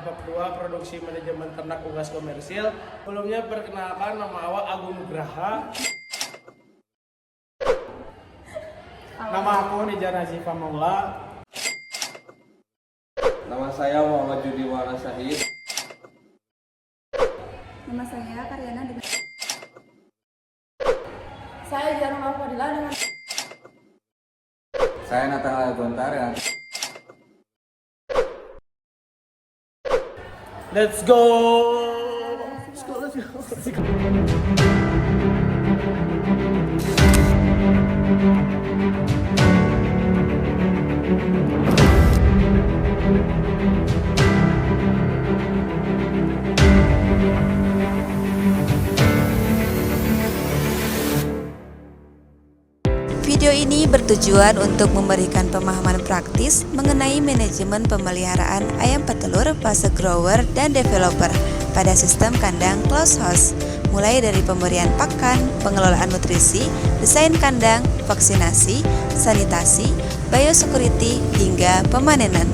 Bab 2 Produksi Manajemen Ternak Unggas Komersil. Sebelumnya perkenalkan, nama awak Agung Nugraha. Nama aku Nijar Nazifa Maula. Nama saya Muhammad Judiwana Syahid. Nama saya Karyana dengan saya Jarang Alfadila dengan Saya Nathanael Gontar ya. Let's go. Let's go. Video ini bertujuan untuk memberikan pemahaman praktis mengenai manajemen pemeliharaan ayam petelur fase grower dan developer pada sistem kandang closed house, mulai dari pemberian pakan, pengelolaan nutrisi, desain kandang, vaksinasi, sanitasi, biosecurity, hingga pemanenan.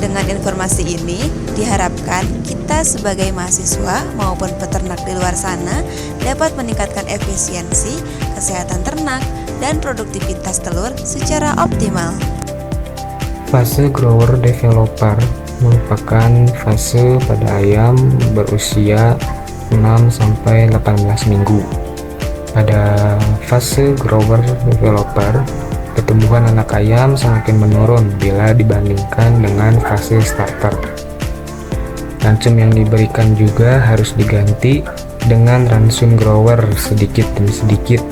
Dengan informasi ini, diharapkan kita sebagai mahasiswa maupun peternak di luar sana dapat meningkatkan efisiensi, kesehatan ternak, dan produktivitas telur secara optimal. Fase grower developer merupakan fase pada ayam berusia 6-18 minggu. Pada fase grower developer, pertumbuhan anak ayam semakin menurun bila dibandingkan dengan fase starter. Ransum yang diberikan juga harus diganti dengan ransum grower sedikit demi sedikit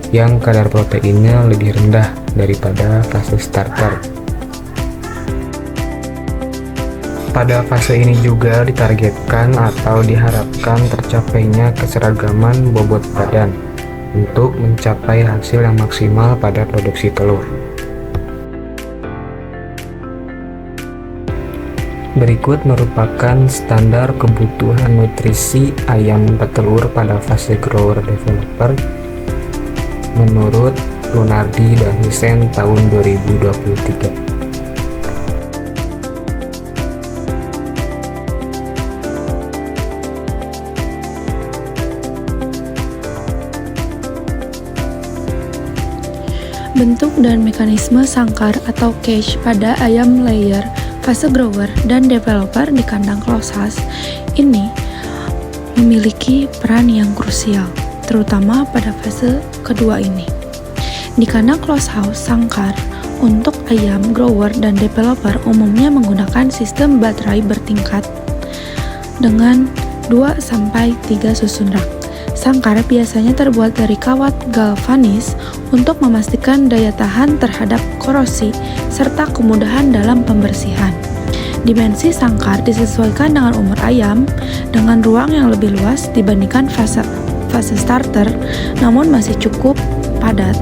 yang kadar proteinnya lebih rendah daripada fase starter. Pada fase ini juga ditargetkan atau diharapkan tercapainya keseragaman bobot badan untuk mencapai hasil yang maksimal pada produksi telur. Berikut merupakan standar kebutuhan nutrisi ayam petelur pada fase grower developer menurut Lunardi dan Hussein tahun 2023. Bentuk dan mekanisme sangkar atau cage pada ayam layer fase grower dan developer di kandang closed house ini memiliki peran yang krusial, terutama pada fase kedua ini. Di kandang closed house, sangkar untuk ayam grower dan developer umumnya menggunakan sistem baterai bertingkat dengan 2-3 susun rak. Sangkar biasanya terbuat dari kawat galvanis untuk memastikan daya tahan terhadap korosi serta kemudahan dalam pembersihan. Dimensi sangkar disesuaikan dengan umur ayam dengan ruang yang lebih luas dibandingkan fase starter, namun masih cukup padat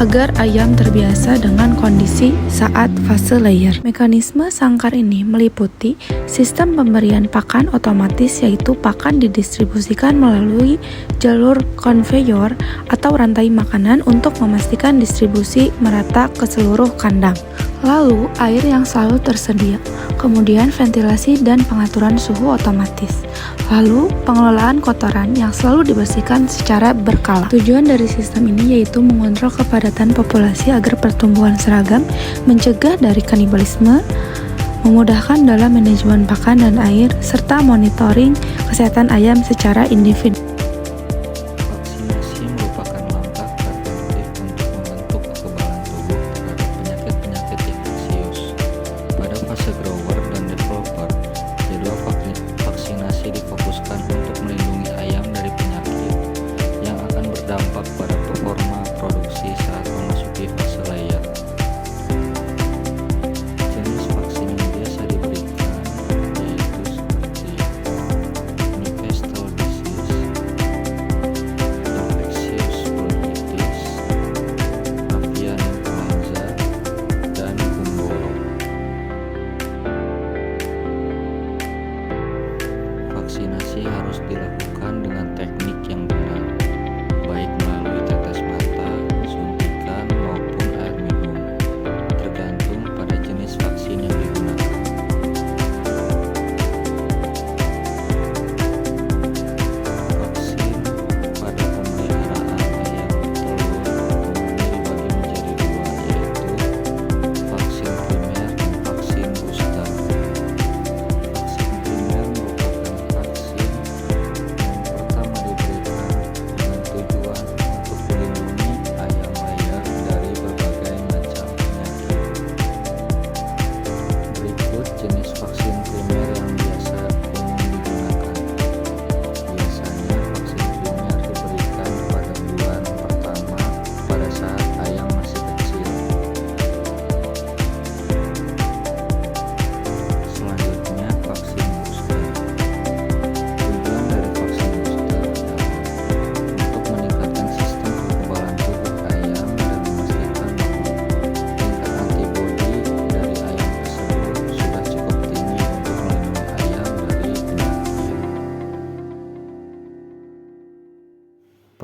agar ayam terbiasa dengan kondisi saat fase layer. Mekanisme sangkar ini meliputi sistem pemberian pakan otomatis, yaitu pakan didistribusikan melalui jalur konveyor atau rantai makanan untuk memastikan distribusi merata ke seluruh kandang. Lalu, air yang selalu tersedia, kemudian ventilasi dan pengaturan suhu otomatis. Lalu, pengelolaan kotoran yang selalu dibersihkan secara berkala. Tujuan dari sistem ini yaitu mengontrol kepadatan populasi agar pertumbuhan seragam, mencegah dari kanibalisme, memudahkan dalam manajemen pakan dan air, serta monitoring kesehatan ayam secara individu. Vaksinasi merupakan langkah preventif untuk membentuk kekebalan tubuh terhadap penyakit-penyakit infeksius. Pada fase grower dan developer, jadwal vaksinasi difokuskan untuk melindungi ayam dari penyakit yang akan berdampak pada performa produksi saat memasuki fase layer. Jenis vaksin yang biasa diberikan yaitu seperti Newcastle disease, infectious bronchitis, avian influenza, dan gumboro. Vaksinasi harus dilakukan dengan teknik yang benar, baik melalui tetes mata, suntikan, maupun air minum, tergantung pada jenis vaksin yang digunakan.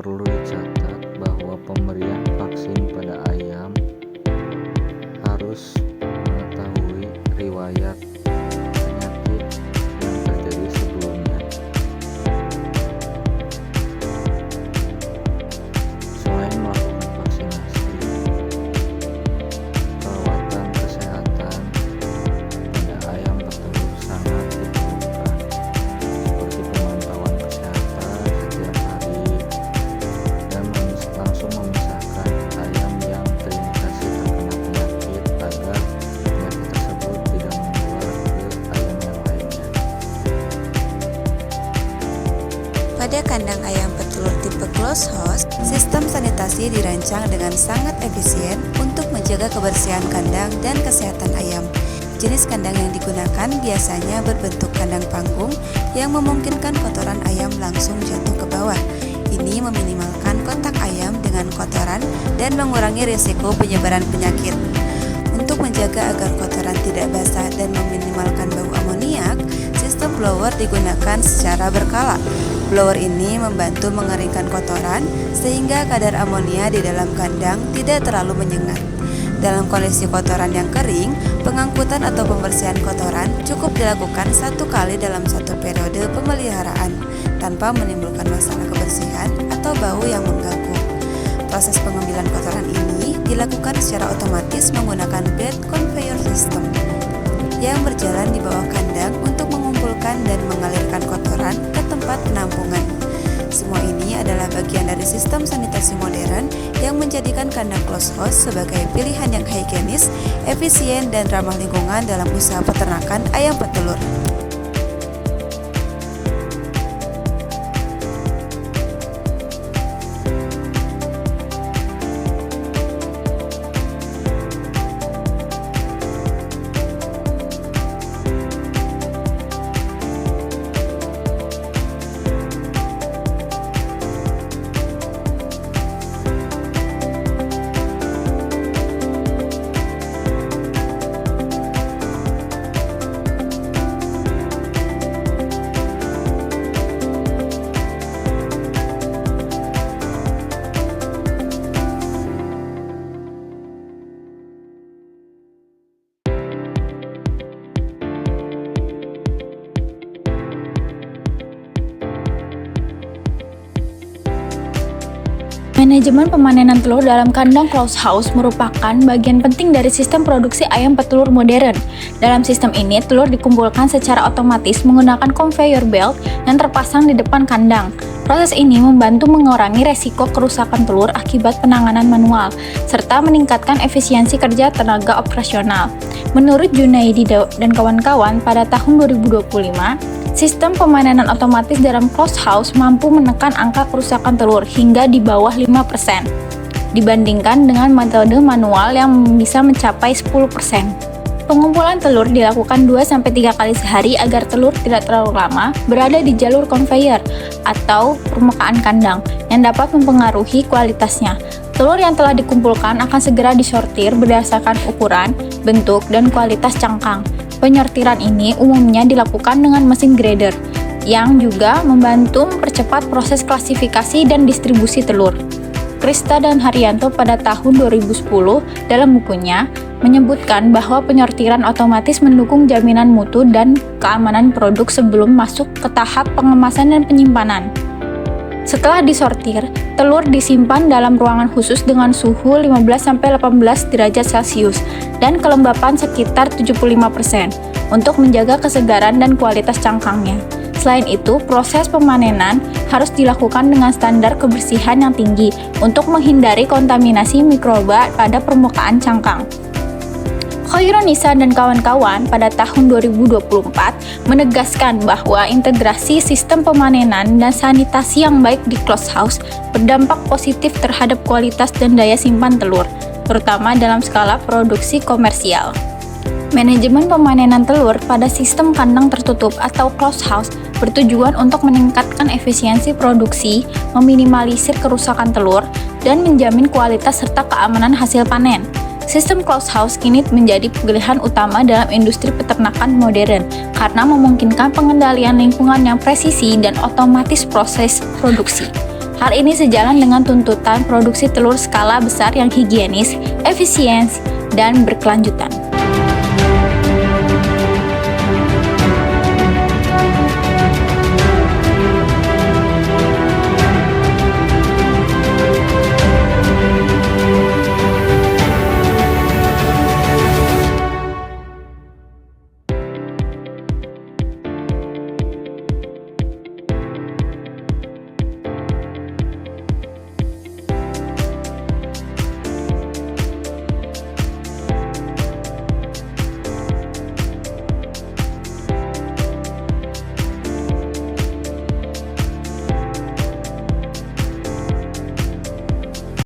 perlu dicatat bahwa pemberian vaksin pada ayam harus mengetahui riwayat penyakit yang terjadi sebelumnya. Selain melakukan vaksinasi, perawatan kesehatan pada ayam petelur sangat diperlukan, seperti pemantauan kesehatan setiap hari dan langsung memisahkan ayam yang terindikasi terkena penyakit agar penyakit tersebut tidak menular ke ayam yang lainnya. Pada kandang ayam petelur tipe closed house, sistem sanitasi dirancang dengan sangat efisien untuk menjaga kebersihan kandang dan kesehatan ayam. Jenis kandang yang digunakan biasanya berbentuk kandang panggung yang memungkinkan kotoran ayam langsung jatuh ke bawah. Ini meminimalkan kontak ayam dengan kotoran dan mengurangi risiko penyebaran penyakit. Untuk menjaga agar kotoran tidak basah dan meminimalkan bau amoniak, sistem blower digunakan secara berkala. Blower ini membantu mengeringkan kotoran sehingga kadar amonia di dalam kandang tidak terlalu menyengat. Dalam kondisi kotoran yang kering, pengangkutan atau pembersihan kotoran cukup dilakukan 1 kali dalam 1 periode pemeliharaan tanpa menimbulkan masalah kebersihan atau bau yang mengganggu. Proses pengambilan kotoran ini dilakukan secara otomatis menggunakan bed conveyor system yang berjalan di bawah kandang untuk mengumpulkan dan mengalirkan kotoran ke tempat penampungan. Semua ini adalah bagian dari sistem sanitasi modern yang menjadikan kandang closed house sebagai pilihan yang higienis, efisien, dan ramah lingkungan dalam usaha peternakan ayam petelur. Manajemen pemanenan telur dalam kandang closed house merupakan bagian penting dari sistem produksi ayam petelur modern. Dalam sistem ini, telur dikumpulkan secara otomatis menggunakan conveyor belt yang terpasang di depan kandang. Proses ini membantu mengurangi resiko kerusakan telur akibat penanganan manual, serta meningkatkan efisiensi kerja tenaga operasional. Menurut Junaidi dan kawan-kawan, pada tahun 2025, sistem pemanenan otomatis dalam closed house mampu menekan angka kerusakan telur hingga di bawah 5% dibandingkan dengan metode manual yang bisa mencapai 10%. Pengumpulan telur dilakukan 2-3 kali sehari agar telur tidak terlalu lama berada di jalur conveyor atau permukaan kandang yang dapat mempengaruhi kualitasnya. Telur yang telah dikumpulkan akan segera disortir berdasarkan ukuran, bentuk, dan kualitas cangkang. Penyortiran ini umumnya dilakukan dengan mesin grader, yang juga membantu mempercepat proses klasifikasi dan distribusi telur. Krista dan Haryanto pada tahun 2010 dalam bukunya menyebutkan bahwa penyortiran otomatis mendukung jaminan mutu dan keamanan produk sebelum masuk ke tahap pengemasan dan penyimpanan. Setelah disortir, telur disimpan dalam ruangan khusus dengan suhu 15-18 derajat Celcius dan kelembapan sekitar 75% untuk menjaga kesegaran dan kualitas cangkangnya. Selain itu, proses pemanenan harus dilakukan dengan standar kebersihan yang tinggi untuk menghindari kontaminasi mikroba pada permukaan cangkang. Khaironisa dan kawan-kawan pada tahun 2024 menegaskan bahwa integrasi sistem pemanenan dan sanitasi yang baik di closed house berdampak positif terhadap kualitas dan daya simpan telur, terutama dalam skala produksi komersial. Manajemen pemanenan telur pada sistem kandang tertutup atau closed house bertujuan untuk meningkatkan efisiensi produksi, meminimalisir kerusakan telur, dan menjamin kualitas serta keamanan hasil panen. Sistem closed house kini menjadi pilihan utama dalam industri peternakan modern karena memungkinkan pengendalian lingkungan yang presisi dan otomatis proses produksi. Hal ini sejalan dengan tuntutan produksi telur skala besar yang higienis, efisien, dan berkelanjutan.